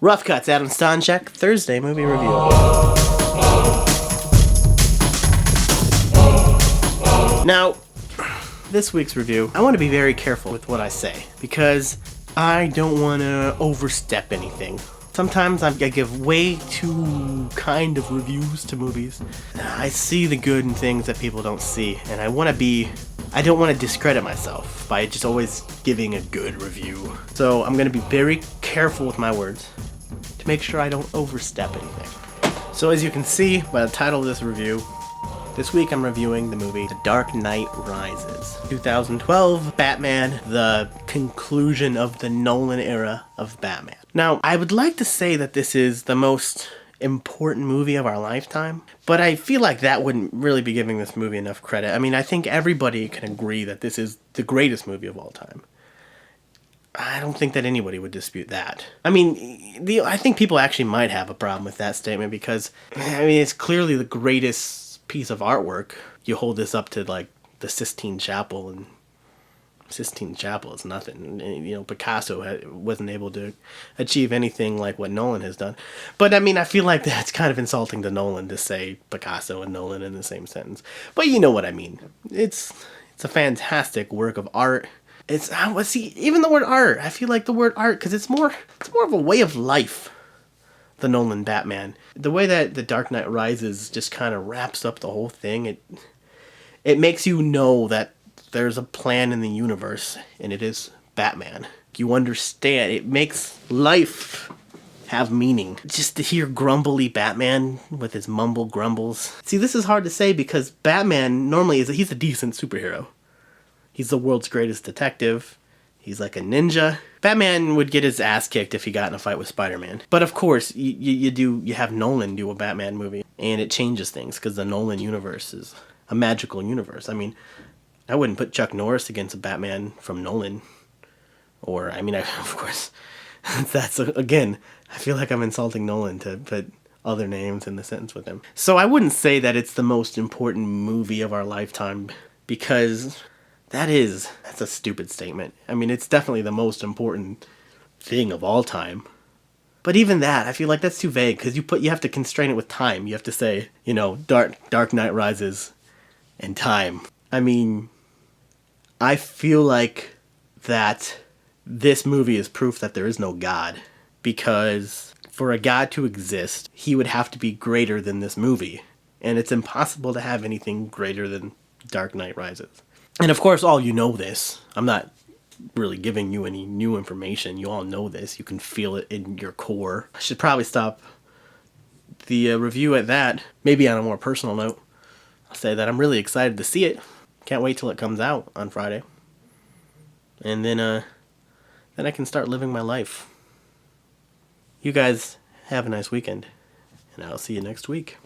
Rough Cuts, Adam Stanchek, Thursday movie review. Now, this week's review, I want to be very careful with what I say because I don't want to overstep anything. Sometimes I give way too kind of reviews to movies. I see the good in things that people don't see, and I don't want to discredit myself by just always giving a good review. So I'm going to be very careful with my words to make sure I don't overstep anything. So as you can see by the title of this review, this week I'm reviewing the movie The Dark Knight Rises. 2012 Batman, the conclusion of the Nolan era of Batman. Now, I would like to say that this is the most important movie of our lifetime, but I feel like that wouldn't really be giving this movie enough credit. I mean, I think everybody can agree that this is the greatest movie of all time. I don't think that anybody would dispute that. I mean, I think people actually might have a problem with that statement because, I mean, it's clearly the greatest piece of artwork. You hold this up to like the Sistine Chapel, and Sistine Chapel is nothing. You know, Picasso wasn't able to achieve anything like what Nolan has done. But I mean, I feel like that's kind of insulting to Nolan to say Picasso and Nolan in the same sentence. But you know what I mean. It's a fantastic work of art. Even the word art, I feel like the word art, because it's more of a way of life, the Nolan Batman. The way that The Dark Knight Rises just kind of wraps up the whole thing, it makes you know that there's a plan in the universe, and it is Batman. You understand. It makes life have meaning. Just to hear grumbly Batman with his mumble grumbles. See, this is hard to say because Batman normally he's a decent superhero. He's the world's greatest detective. He's like a ninja. Batman would get his ass kicked if he got in a fight with Spider-Man. But of course, you have Nolan do a Batman movie, and it changes things because the Nolan universe is a magical universe. I mean, I wouldn't put Chuck Norris against a Batman from Nolan. Or, I mean, of course, again, I feel like I'm insulting Nolan to put other names in the sentence with him. So I wouldn't say that it's the most important movie of our lifetime because that's a stupid statement. I mean, it's definitely the most important thing of all time. But even that, I feel like that's too vague because you have to constrain it with time. You have to say, you know, Dark Knight Rises and time. I mean, I feel like that this movie is proof that there is no God, because for a God to exist, he would have to be greater than this movie. And it's impossible to have anything greater than Dark Knight Rises. And of course, all you know this. I'm not really giving you any new information. You all know this. You can feel it in your core. I should probably stop the review at that. Maybe on a more personal note, I'll say that I'm really excited to see it. Can't wait till it comes out on Friday. And then I can start living my life. You guys have a nice weekend, and I'll see you next week.